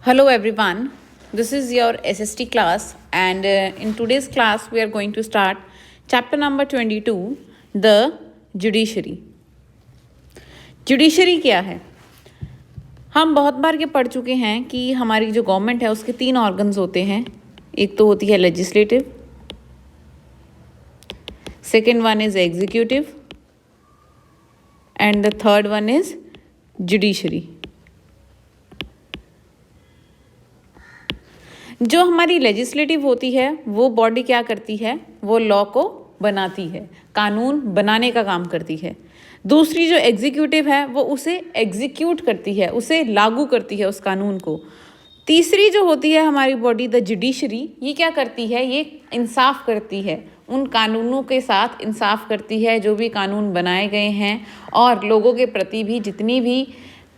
Hello everyone, this is your SST class and in today's class we are going to start chapter number 22, the judiciary. Judiciary क्या है? हम बहुत बार ये पढ़ चुके हैं कि हमारी जो गवर्नमेंट है उसके 3 ऑर्गन्स होते हैं. एक तो होती है legislative, second one is executive and the third one is judiciary. जो हमारी लेजिस्लेटिव होती है वो बॉडी क्या करती है, वो लॉ को बनाती है, कानून बनाने का काम करती है. दूसरी जो एग्जीक्यूटिव है वो उसे एग्जीक्यूट करती है, उसे लागू करती है उस कानून को. तीसरी जो होती है हमारी बॉडी द जुडिशरी, ये क्या करती है, ये इंसाफ करती है, उन कानूनों के साथ इंसाफ करती है जो भी कानून बनाए गए हैं और लोगों के प्रति भी जितनी भी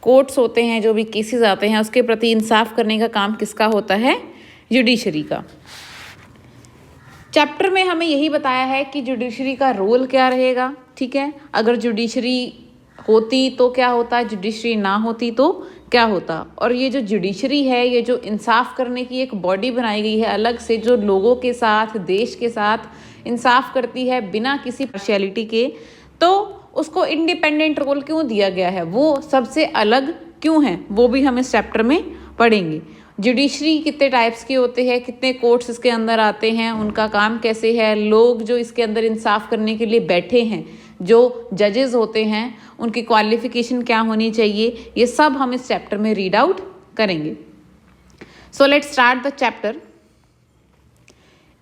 कोर्ट्स होते हैं, जो भी केसेस आते हैं उसके प्रति इंसाफ करने का काम किसका होता है, जुडिशरी का. चैप्टर में हमें यही बताया है कि जुडिशरी का रोल क्या रहेगा. ठीक है, अगर जुडिशरी होती तो क्या होता, जुडिशरी ना होती तो क्या होता. और ये जो जुडिशरी है, ये जो इंसाफ करने की एक बॉडी बनाई गई है अलग से, जो लोगों के साथ, देश के साथ इंसाफ करती है बिना किसी पार्शियलिटी के, तो उसको इंडिपेंडेंट रोल क्यों दिया गया है, वो सबसे अलग क्यों है, वो भी हम इस चैप्टर में पढ़ेंगे. जुडिशरी कितने टाइप्स के होते हैं, कितने कोर्ट्स इसके अंदर आते हैं, उनका काम कैसे है, लोग जो इसके अंदर इंसाफ करने के लिए बैठे हैं, जो जजेस होते हैं, उनकी क्वालिफिकेशन क्या होनी चाहिए, ये सब हम इस चैप्टर में रीड आउट करेंगे. So let's start the chapter.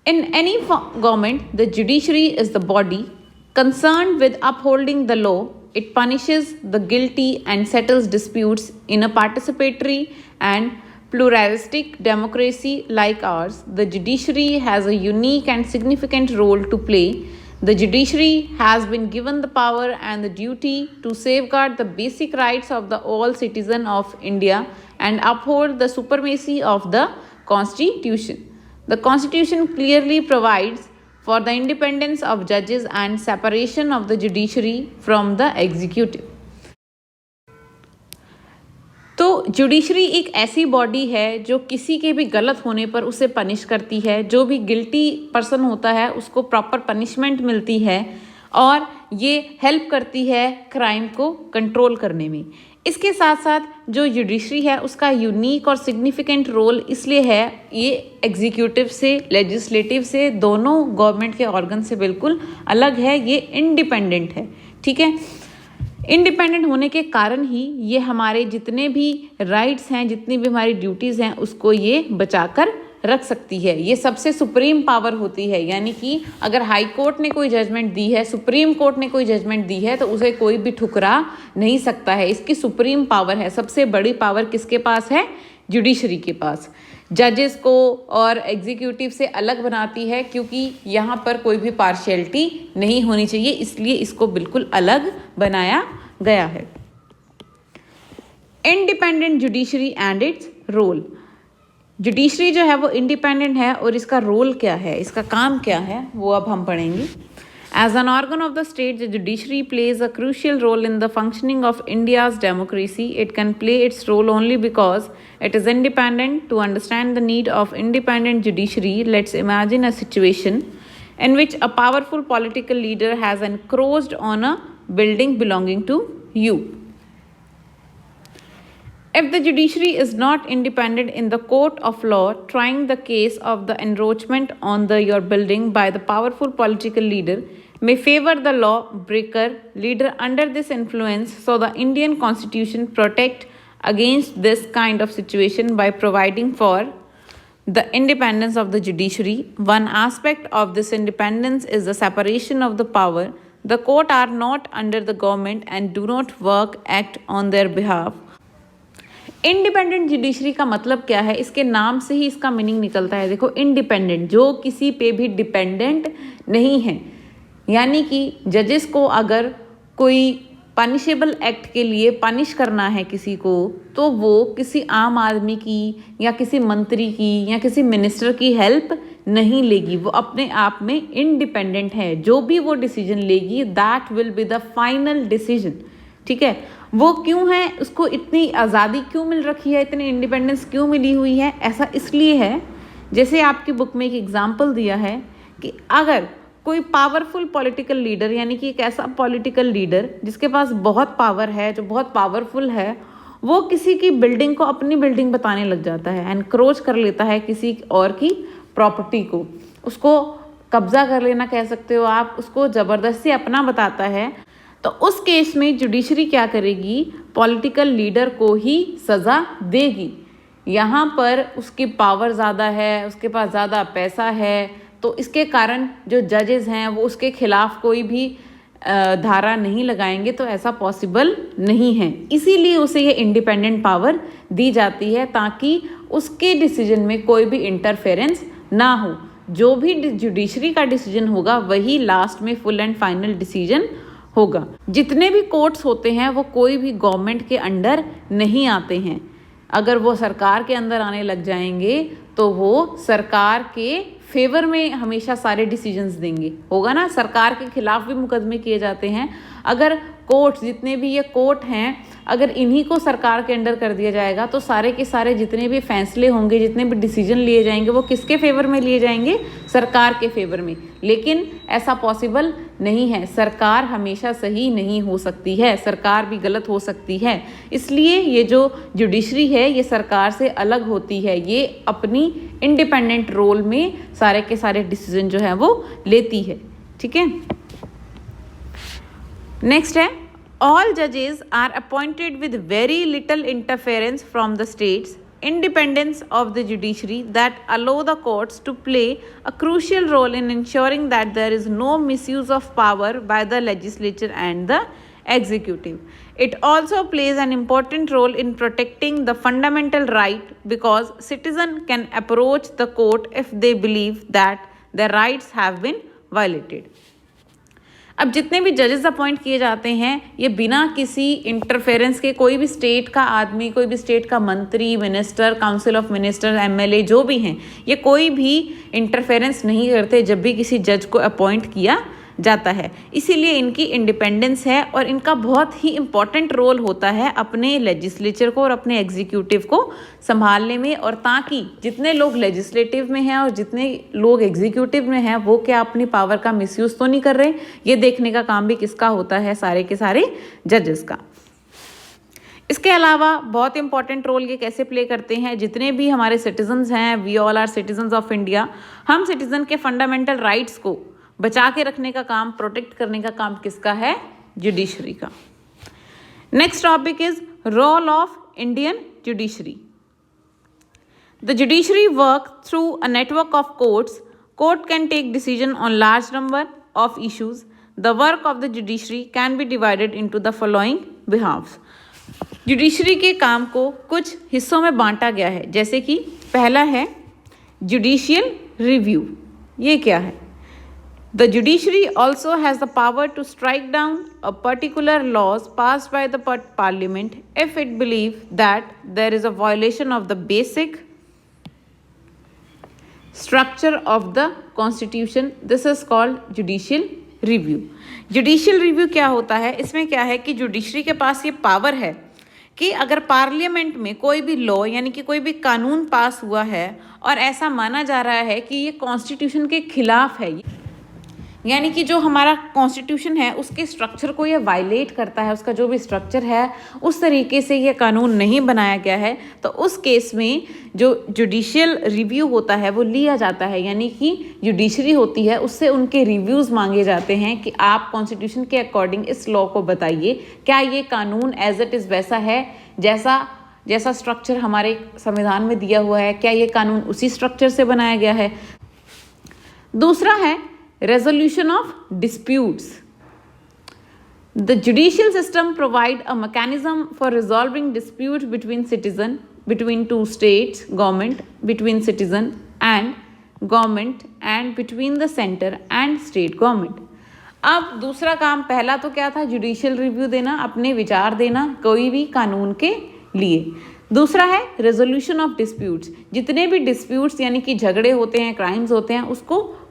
In any government, the judiciary is the body concerned with upholding the law. It punishes the guilty and settles disputes. In a participatory and pluralistic democracy like ours, the judiciary has a unique and significant role to play. The judiciary has been given the power and the duty to safeguard the basic rights of the all citizen of India and uphold the supremacy of the Constitution. The Constitution clearly provides for the independence of judges and separation of the judiciary from the executive. तो judiciary एक ऐसी body है जो किसी के भी गलत होने पर उसे पनिश करती है, जो भी गिल्टी पर्सन होता है उसको प्रॉपर पनिशमेंट मिलती है और ये हेल्प करती है क्राइम को कंट्रोल करने में. इसके साथ साथ जो जुडिशरी है उसका यूनिक और सिग्निफिकेंट रोल इसलिए है, ये एग्जीक्यूटिव से, लेजिस्लेटिव से, दोनों गवर्नमेंट के ऑर्गन से बिल्कुल अलग है, ये इंडिपेंडेंट है. ठीक है, इंडिपेंडेंट होने के कारण ही ये हमारे जितने भी राइट्स हैं, जितनी भी हमारी ड्यूटीज़ हैं, उसको ये बचाकर रख सकती है. ये सबसे सुप्रीम पावर होती है, यानी कि अगर हाई कोर्ट ने कोई जजमेंट दी है, सुप्रीम कोर्ट ने कोई जजमेंट दी है, तो उसे कोई भी ठुकरा नहीं सकता है. इसकी सुप्रीम पावर है. सबसे बड़ी पावर किसके पास है, जुडिशरी के पास. जजेस को और एग्जीक्यूटिव से अलग बनाती है, क्योंकि यहाँ पर कोई भी पार्शियलिटी नहीं होनी चाहिए, इसलिए इसको बिल्कुल अलग बनाया गया है. Independent judiciary and its role. Judiciary जो है वो इंडिपेंडेंट है और इसका रोल क्या है, इसका काम क्या है, वो अब हम पढ़ेंगे. As an organ of the state, the judiciary plays a crucial role in the functioning of India's democracy. It can play its role only because it is independent. To understand the need of independent judiciary, let's imagine a situation in which a powerful political leader has encroached on a building belonging to you. If the judiciary is not independent in the court of law, trying the case of the encroachment on your building by the powerful political leader may favor the law breaker leader under this influence. So the Indian Constitution protect against this kind of situation by providing for the independence of the judiciary. One aspect of this independence is the separation of the power. The court are not under the government and do not work act on their behalf. Independent judiciary का मतलब क्या है, इसके नाम से ही इसका meaning निकलता है. देखो, इंडिपेंडेंट, जो किसी पे भी डिपेंडेंट नहीं है, यानी कि जजेस को अगर कोई पनिशेबल एक्ट के लिए पनिश करना है किसी को, तो वो किसी आम आदमी की या किसी मंत्री की या किसी मिनिस्टर की हेल्प नहीं लेगी. वो अपने आप में इंडिपेंडेंट है. जो भी वो डिसीजन लेगी, that will be the final decision. ठीक है, वो क्यों है, उसको इतनी आज़ादी क्यों मिल रखी है, इतनी इंडिपेंडेंस क्यों मिली हुई है? ऐसा इसलिए है, जैसे आपकी बुक में एक एग्जाम्पल दिया है कि अगर कोई पावरफुल पॉलिटिकल लीडर, यानी कि एक ऐसा पॉलिटिकल लीडर जिसके पास बहुत पावर है, जो बहुत पावरफुल है, वो किसी की बिल्डिंग को अपनी बिल्डिंग बताने लग जाता है, एनक्रोच कर लेता है किसी और की प्रॉपर्टी को, उसको कब्जा कर लेना कह सकते हो आप, उसको ज़बरदस्ती अपना बताता है, तो उस केस में जुडिशरी क्या करेगी? पॉलिटिकल लीडर को ही सज़ा देगी। यहाँ पर उसकी पावर ज़्यादा है, उसके पास ज़्यादा पैसा है, तो इसके कारण जो जजेस हैं वो उसके खिलाफ कोई भी धारा नहीं लगाएंगे, तो ऐसा पॉसिबल नहीं है। इसीलिए उसे ये इंडिपेंडेंट पावर दी जाती है ताकि उसके डिसीजन में कोई भी इंटरफेरेंस ना हो। जो भी जुडिशरी का डिसीजन होगा वही लास्ट में फुल एंड फाइनल डिसीजन होगा। जितने भी कोर्ट्स होते हैं वो कोई भी गवर्नमेंट के अंडर नहीं आते हैं। अगर वो सरकार के अंदर आने लग जाएंगे तो वो सरकार के फेवर में हमेशा सारे डिसीजंस देंगे। होगा ना, सरकार के खिलाफ भी मुकदमे किए जाते हैं। अगर कोर्ट्स, जितने भी ये कोर्ट हैं, अगर इन्हीं को सरकार के अंडर कर दिया जाएगा तो सारे के सारे जितने भी फैसले होंगे, जितने भी डिसीजन लिए जाएंगे, वो किसके फेवर में लिए जाएंगे? सरकार के फेवर में। लेकिन ऐसा पॉसिबल नहीं है। सरकार हमेशा सही नहीं हो सकती है, सरकार भी गलत हो सकती है। इसलिए ये जो जुडिशरी है ये सरकार से अलग होती है, ये अपनी इंडिपेंडेंट रोल में सारे के सारे डिसीजन जो है वो लेती है। ठीक है, नेक्स्ट है, all judges are appointed with very little interference from the states, independence of the judiciary that allow the courts to play a crucial role in ensuring that there is no misuse of power by the legislature and the executive. It also plays an important role in protecting the fundamental right because citizens can approach the court if they believe that their rights have been violated. अब जितने भी जजेस appoint किए जाते हैं ये बिना किसी इंटरफेरेंस के, कोई भी स्टेट का आदमी, कोई भी स्टेट का मंत्री, minister, council of minister, MLA जो भी हैं, ये कोई भी इंटरफेरेंस नहीं करते जब भी किसी जज को अपॉइंट किया जाता है। इसीलिए इनकी इंडिपेंडेंस है और इनका बहुत ही इम्पॉर्टेंट रोल होता है अपने लेजिस्लेचर को और अपने एग्जीक्यूटिव को संभालने में, और ताकि जितने लोग लेजिस्लेटिव में हैं और जितने लोग एग्जीक्यूटिव में हैं वो क्या अपनी पावर का मिसयूज़ तो नहीं कर रहे, ये देखने का काम भी किसका होता है? सारे के सारे जजेस का। इसके अलावा बहुत इंपॉर्टेंट रोल ये कैसे प्ले करते हैं, जितने भी हमारे सिटीजन्स हैं, we all are citizens of India, हम सिटीजन के फंडामेंटल राइट्स को बचा के रखने का काम, प्रोटेक्ट करने का काम किसका है? जुडिशरी का। Next topic is role of Indian judiciary. The judiciary work through a network of courts. Court can take decision on large number of issues. The work of the judiciary can be divided into the following behalfs. Judiciary के काम को कुछ हिस्सों में बांटा गया है, जैसे कि पहला है जुडिशियल रिव्यू। ये क्या है? The judiciary also has the power to strike down a particular laws passed by the parliament if it believes that there is a violation of the basic structure of the constitution. This is called judicial review. Judicial review क्या होता है? इसमें क्या है कि judiciary के पास ये power है कि अगर पार्लियामेंट में कोई भी लॉ, यानी कि कोई भी कानून पास हुआ है और ऐसा माना जा रहा है कि ये कॉन्स्टिट्यूशन के खिलाफ है, यानी कि जो हमारा कॉन्स्टिट्यूशन है उसके स्ट्रक्चर को ये वायलेट करता है, उसका जो भी स्ट्रक्चर है उस तरीके से ये कानून नहीं बनाया गया है, तो उस केस में जो जुडिशियल रिव्यू होता है वो लिया जाता है। यानी कि जुडिशरी होती है, उससे उनके रिव्यूज़ मांगे जाते हैं कि आप कॉन्स्टिट्यूशन के अकॉर्डिंग इस लॉ को बताइए, क्या ये कानून एज इट इज़ वैसा है जैसा स्ट्रक्चर हमारे संविधान में दिया हुआ है, क्या ये कानून उसी स्ट्रक्चर से बनाया गया है। दूसरा है resolution of disputes. The judicial system provide a mechanism for resolving disputes between citizen, between two states, government, between citizen and government and between the center and state government. अब दूसरा काम, पहला तो क्या था? जुडिशियल रिव्यू देना, अपने विचार देना कोई भी कानून के लिए। दूसरा है रेजोल्यूशन ऑफ डिस्प्यूट्स। जितने भी डिस्प्यूट्स यानी कि झगड़े होते हैं, क्राइम्स होते हैं,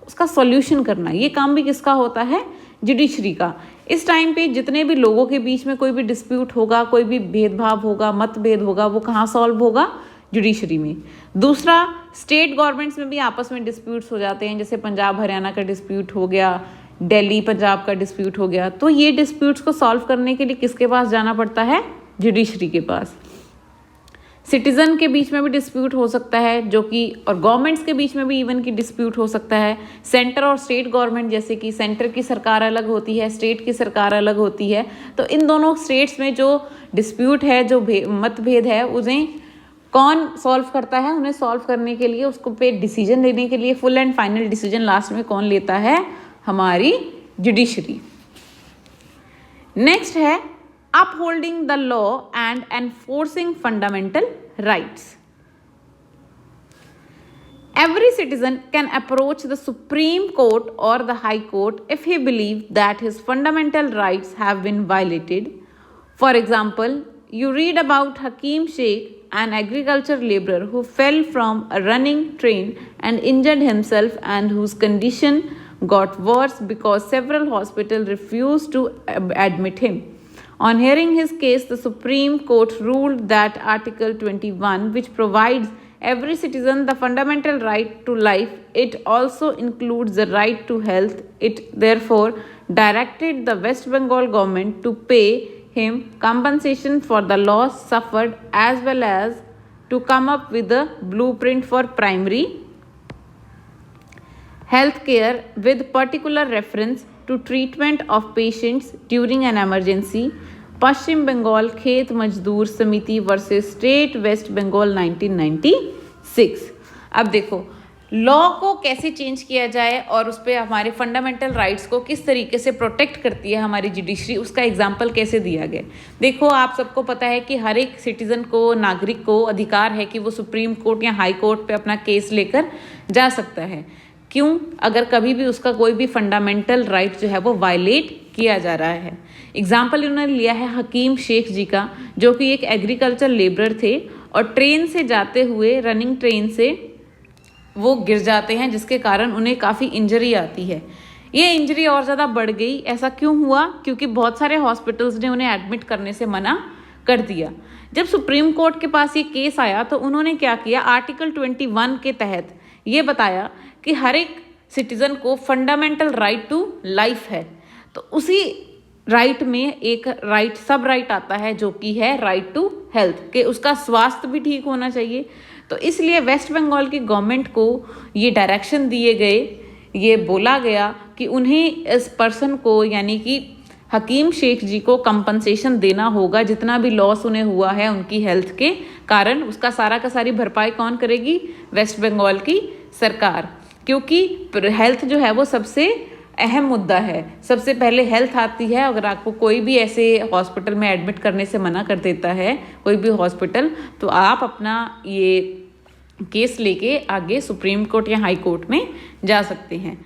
उसका सॉल्यूशन करना, ये काम भी किसका होता है? जुडिशरी का। इस टाइम पे जितने भी लोगों के बीच में कोई भी डिस्प्यूट होगा, कोई भी भेदभाव होगा, मतभेद होगा, वो कहाँ सॉल्व होगा? जुडिशरी में। दूसरा, स्टेट गवर्नमेंट्स में भी आपस में डिस्प्यूट्स हो जाते हैं, जैसे पंजाब हरियाणा का डिस्प्यूट हो गया, दिल्ली पंजाब का डिस्प्यूट हो गया, तो ये डिस्प्यूट्स को सॉल्व करने के लिए किसके पास जाना पड़ता है? जुडिशरी के पास। सिटीजन के बीच में भी डिस्प्यूट हो सकता है, जो कि और गवर्नमेंट्स के बीच में भी इवन की डिस्प्यूट हो सकता है। सेंटर और स्टेट गवर्नमेंट, जैसे कि सेंटर की सरकार अलग होती है, स्टेट की सरकार अलग होती है, तो इन दोनों स्टेट्स में जो डिस्प्यूट है, जो मतभेद है, उन्हें कौन सॉल्व करता है? उन्हें सॉल्व करने के लिए, उसको पे डिसीजन लेने के लिए, full and final decision last में कौन लेता है? हमारी जुडिशरी। नेक्स्ट है upholding the law and enforcing fundamental rights. Every citizen can approach the Supreme Court or the High Court if he believes that his fundamental rights have been violated. For example, you read about Hakim Sheikh, an agriculture laborer who fell from a running train and injured himself and whose condition got worse because several hospitals refused to admit him. On hearing his case, the Supreme Court ruled that Article 21, which provides every citizen the fundamental right to life, it also includes the right to health. It therefore directed the West Bengal government to pay him compensation for the loss suffered, as well as to come up with a blueprint for primary health care with particular reference to treatment of patients during an emergency. पश्चिम बंगाल खेत मजदूर समिति versus state waste Bengal 1996। अब देखो law को कैसे change किया जाए और उस पर हमारे फंडामेंटल राइट्स को किस तरीके से प्रोटेक्ट करती है हमारी जुडिशरी, उसका एग्जाम्पल कैसे दिया गया। देखो आप सबको पता है कि हर एक सिटीजन को, नागरिक को अधिकार है कि वो सुप्रीम कोर्ट या हाई कोर्ट पे अपना केस लेकर जा सकता है। क्यों? अगर कभी भी उसका कोई भी फंडामेंटल राइट जो है वो वायलेट किया जा रहा है। एग्जाम्पल इन्होंने लिया है हकीम शेख जी का, जो कि एक एग्रीकल्चर लेबरर थे और ट्रेन से जाते हुए, रनिंग ट्रेन से वो गिर जाते हैं, जिसके कारण उन्हें काफ़ी इंजरी आती है। ये इंजरी और ज़्यादा बढ़ गई। ऐसा क्यों हुआ? क्योंकि बहुत सारे हॉस्पिटल्स ने उन्हें एडमिट करने से मना कर दिया। जब सुप्रीम कोर्ट के पास ये केस आया तो उन्होंने क्या किया? आर्टिकल 21 के तहत ये बताया कि हर एक सिटीजन को फंडामेंटल राइट टू लाइफ है, तो उसी राइट में एक राइट, सब राइट आता है, जो कि है राइट टू हेल्थ, के उसका स्वास्थ्य भी ठीक होना चाहिए। तो इसलिए वेस्ट बंगाल की गवर्नमेंट को ये डायरेक्शन दिए गए, ये बोला गया कि उन्हें इस पर्सन को, यानी कि हकीम शेख जी को कंपनसेशन देना होगा। जितना भी लॉस उन्हें हुआ है उनकी हेल्थ के कारण, उसका सारा का सारी भरपाई कौन करेगी? वेस्ट बंगाल की सरकार, क्योंकि हेल्थ जो है वो सबसे अहम मुद्दा है। सबसे पहले हेल्थ आती है। अगर आपको कोई भी ऐसे हॉस्पिटल में एडमिट करने से मना कर देता है कोई भी हॉस्पिटल, तो आप अपना ये केस लेके आगे सुप्रीम कोर्ट या हाई कोर्ट में जा सकते हैं।